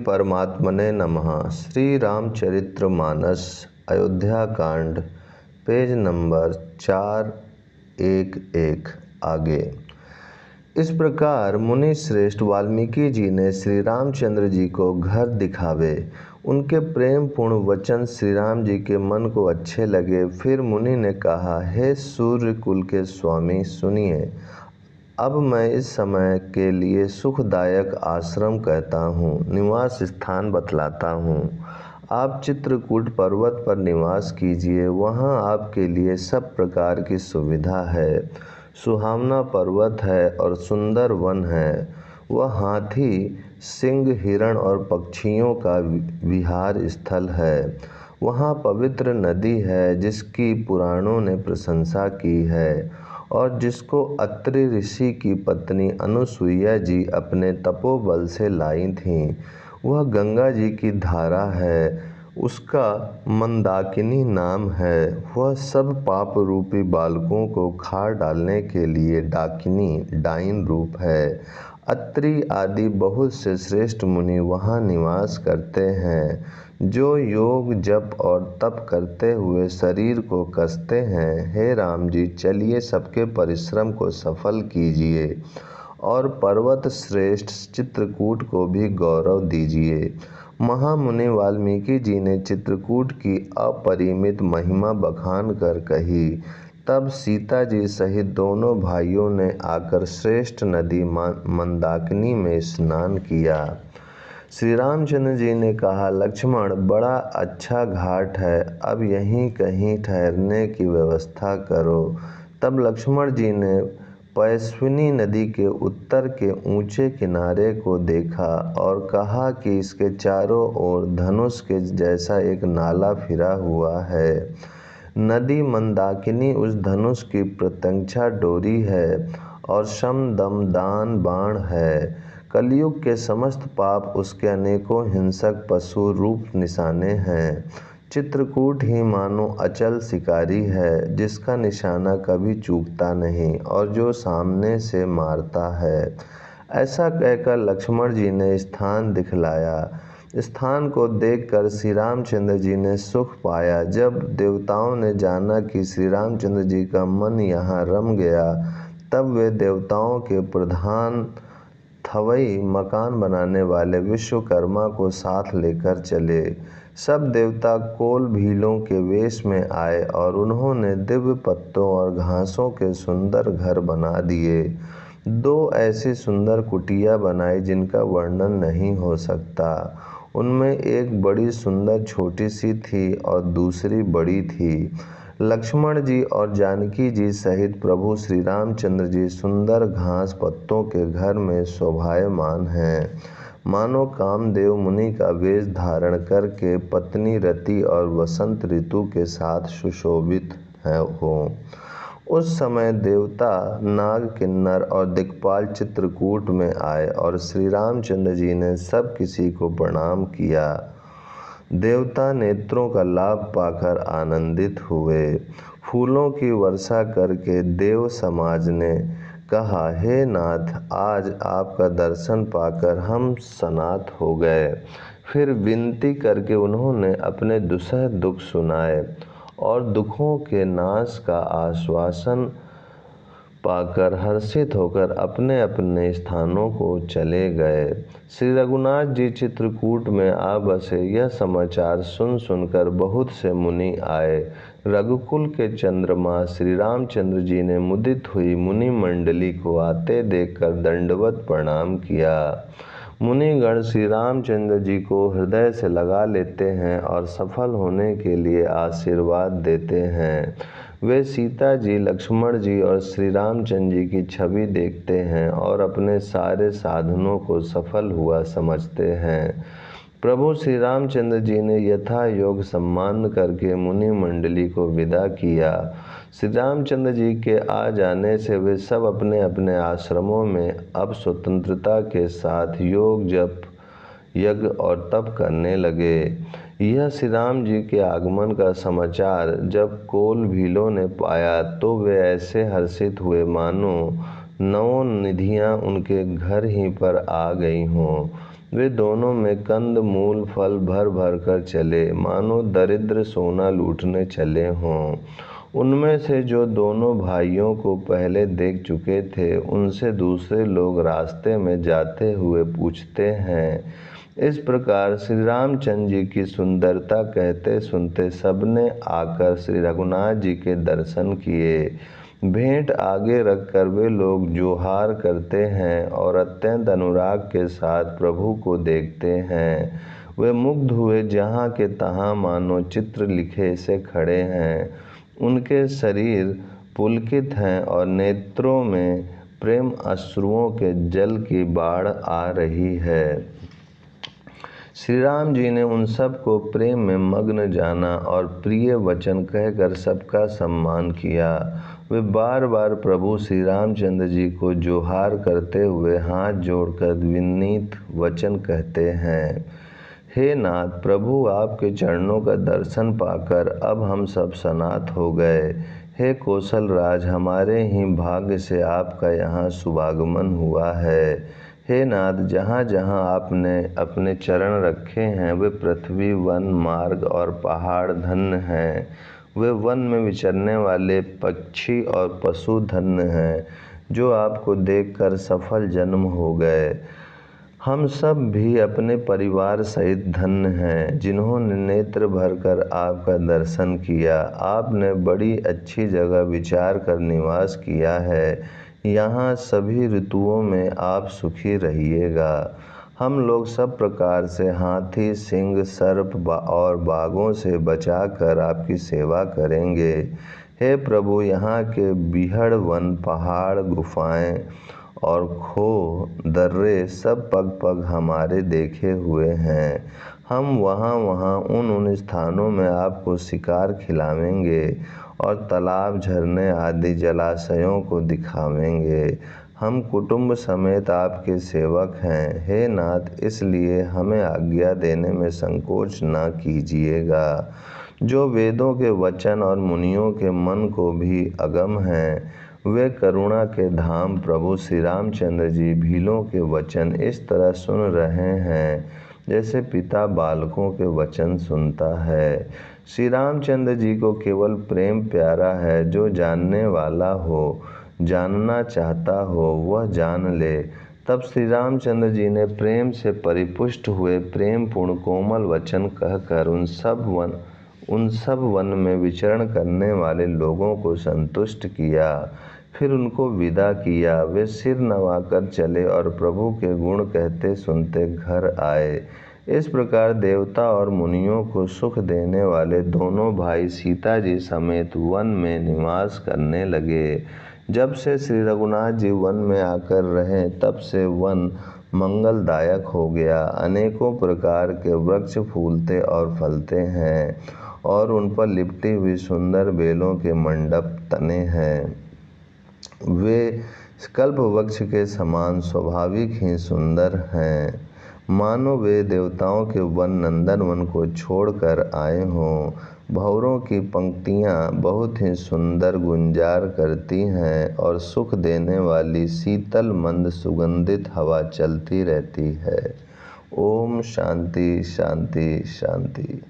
परमात्मने नमः। श्री रामचरितमानस अयोध्या कांड, पेज नंबर 411। आगे इस प्रकार मुनि श्रेष्ठ वाल्मीकि जी ने श्री रामचंद्र जी को घर दिखावे। उनके प्रेम पूर्ण वचन श्री राम जी के मन को अच्छे लगे। फिर मुनि ने कहा, हे सूर्य कुल के स्वामी, सुनिए। अब मैं इस समय के लिए सुखदायक आश्रम कहता हूँ, निवास स्थान बतलाता हूँ। आप चित्रकूट पर्वत पर निवास कीजिए। वहाँ आपके लिए सब प्रकार की सुविधा है। सुहावना पर्वत है और सुंदर वन है। वह हाथी, सिंह, हिरण और पक्षियों का विहार स्थल है। वहाँ पवित्र नदी है जिसकी पुराणों ने प्रशंसा की है और जिसको अत्रि ऋषि की पत्नी अनुसुईया जी अपने तपोबल से लाई थीं। वह गंगा जी की धारा है। उसका मंदाकिनी नाम है। वह सब पाप रूपी बालकों को खार डालने के लिए डाइन रूप है। अत्रि आदि बहुत से श्रेष्ठ मुनि वहाँ निवास करते हैं, जो योग जप और तप करते हुए शरीर को कसते हैं। हे राम जी, चलिए सबके परिश्रम को सफल कीजिए और पर्वत श्रेष्ठ चित्रकूट को भी गौरव दीजिए। महामुनि वाल्मीकि जी ने चित्रकूट की अपरिमित महिमा बखान कर कही। तब सीता जी सहित दोनों भाइयों ने आकर श्रेष्ठ नदी मंदाकिनी में स्नान किया। श्री रामचंद्र जी ने कहा, लक्ष्मण, बड़ा अच्छा घाट है, अब यहीं कहीं ठहरने की व्यवस्था करो। तब लक्ष्मण जी ने पयस्विनी नदी के उत्तर के ऊंचे किनारे को देखा और कहा कि इसके चारों ओर धनुष के जैसा एक नाला फिरा हुआ है। नदी मंदाकिनी उस धनुष की प्रत्यंचा डोरी है और शम दम दान बाण है। कलयुग के समस्त पाप उसके अनेकों हिंसक पशु रूप निशाने हैं। चित्रकूट ही मानो अचल शिकारी है, जिसका निशाना कभी चूकता नहीं और जो सामने से मारता है। ऐसा कहकर लक्ष्मण जी ने स्थान दिखलाया। स्थान को देखकर श्री रामचंद्र जी ने सुख पाया। जब देवताओं ने जाना कि श्री रामचंद्र जी का मन यहाँ रम गया, तब वे देवताओं के प्रधान थवई मकान बनाने वाले विश्वकर्मा को साथ लेकर चले। सब देवता कोल भीलों के वेश में आए और उन्होंने दिव्य पत्तों और घासों के सुंदर घर बना दिए। 2 ऐसी सुंदर कुटिया बनाई जिनका वर्णन नहीं हो सकता। उनमें एक बड़ी सुंदर छोटी सी थी और दूसरी बड़ी थी। लक्ष्मण जी और जानकी जी सहित प्रभु श्री रामचंद्र जी सुंदर घास पत्तों के घर में शोभायमान हैं, मानो कामदेव मुनि का वेश धारण करके पत्नी रति और वसंत ऋतु के साथ सुशोभित हो। उस समय देवता, नाग, किन्नर और दिक्पाल चित्रकूट में आए और श्री रामचंद्र जी ने सब किसी को प्रणाम किया। देवता नेत्रों का लाभ पाकर आनंदित हुए। फूलों की वर्षा करके देव समाज ने कहा, हे नाथ, आज आपका दर्शन पाकर हम सनात हो गए। फिर विनती करके उन्होंने अपने दुसह दुख सुनाए और दुखों के नाश का आश्वासन पाकर हर्षित होकर अपने अपने स्थानों को चले गए। श्री रघुनाथ जी चित्रकूट में आ बसे। यह समाचार सुनकर बहुत से मुनि आए। रघुकुल के चंद्रमा श्री रामचंद्र जी ने मुदित हुई मुनि मंडली को आते देखकर दंडवत प्रणाम किया। मुनिगण श्री रामचंद्र जी को हृदय से लगा लेते हैं और सफल होने के लिए आशीर्वाद देते हैं। वे सीता जी, लक्ष्मण जी और श्री रामचंद्र जी की छवि देखते हैं और अपने सारे साधनों को सफल हुआ समझते हैं। प्रभु श्री रामचंद्र जी ने यथा योग सम्मान करके मुनि मंडली को विदा किया। श्री रामचंद्र जी के आ जाने से वे सब अपने अपने आश्रमों में अब स्वतंत्रता के साथ योग जप, यज्ञ और तप करने लगे। यह श्री राम जी के आगमन का समाचार जब कोल भीलों ने पाया तो वे ऐसे हर्षित हुए मानो 9 निधियां उनके घर ही पर आ गई हों। वे दोनों में कंद मूल फल भर भर कर चले, मानो दरिद्र सोना लूटने चले हों। उनमें से जो दोनों भाइयों को पहले देख चुके थे, उनसे दूसरे लोग रास्ते में जाते हुए पूछते हैं। इस प्रकार श्री रामचंद्र जी की सुंदरता कहते सुनते सबने आकर श्री रघुनाथ जी के दर्शन किए। भेंट आगे रखकर वे लोग जोहार करते हैं और अत्यंत अनुराग के साथ प्रभु को देखते हैं। वे मुग्ध हुए जहाँ के तहाँ मानो चित्र लिखे से खड़े हैं। उनके शरीर पुलकित हैं और नेत्रों में प्रेम अश्रुओं के जल की बाढ़ आ रही है। श्री राम जी ने उन सब को प्रेम में मग्न जाना और प्रिय वचन कहकर सबका सम्मान किया। वे बार बार प्रभु श्री रामचंद्र जी को जोहार करते हुए हाथ जोड़कर विनीत वचन कहते हैं। हे नाथ प्रभु, आपके चरणों का दर्शन पाकर अब हम सब सनाथ हो गए। हे कौशल राज, हमारे ही भाग्य से आपका यहाँ शुभागमन हुआ है। हे नाथ, जहाँ जहाँ आपने अपने चरण रखे हैं वे पृथ्वी, वन, मार्ग और पहाड़ धन्य हैं। वे वन में विचरने वाले पक्षी और पशु धन्य हैं, जो आपको देखकर सफल जन्म हो गए। हम सब भी अपने परिवार सहित धन्य हैं, जिन्होंने नेत्र भरकर आपका दर्शन किया। आपने बड़ी अच्छी जगह विचार कर निवास किया है। यहाँ सभी ऋतुओं में आप सुखी रहिएगा। हम लोग सब प्रकार से हाथी, सिंह, सर्प और बाघों से बचाकर आपकी सेवा करेंगे। हे प्रभु, यहाँ के बीहड़, वन, पहाड़, गुफाएं और खो, दर्रे सब पग पग हमारे देखे हुए हैं। हम वहाँ वहाँ उन स्थानों में आपको शिकार खिलावेंगे और तालाब, झरने आदि जलाशयों को दिखावेंगे। हम कुटुंब समेत आपके सेवक हैं। हे नाथ, इसलिए हमें आज्ञा देने में संकोच न कीजिएगा। जो वेदों के वचन और मुनियों के मन को भी अगम हैं, वे करुणा के धाम प्रभु श्री रामचंद्र जी भीलों के वचन इस तरह सुन रहे हैं, जैसे पिता बालकों के वचन सुनता है। श्री रामचंद्र जी को केवल प्रेम प्यारा है। जो जानने वाला हो, जानना चाहता हो, वह जान ले। तब श्री रामचंद्र जी ने प्रेम से परिपुष्ट हुए प्रेम पूर्ण कोमल वचन कहकर उन सब वन में विचरण करने वाले लोगों को संतुष्ट किया। फिर उनको विदा किया। वे सिर नवाकर चले और प्रभु के गुण कहते सुनते घर आए। इस प्रकार देवता और मुनियों को सुख देने वाले दोनों भाई सीता जी समेत वन में निवास करने लगे। जब से श्री रघुनाथ जी वन में आकर रहे, तब से वन मंगलदायक हो गया। अनेकों प्रकार के वृक्ष फूलते और फलते हैं और उन पर लिपटी हुई सुंदर बेलों के मंडप तने हैं। वे कल्प वृक्ष के समान स्वाभाविक ही सुंदर हैं, मानो वे देवताओं के वन नंदनवन को छोड़कर आए हों। भंवरों की पंक्तियाँ बहुत ही सुंदर गुंजार करती हैं और सुख देने वाली शीतल मंद सुगंधित हवा चलती रहती है। ओम शांति शांति शांति।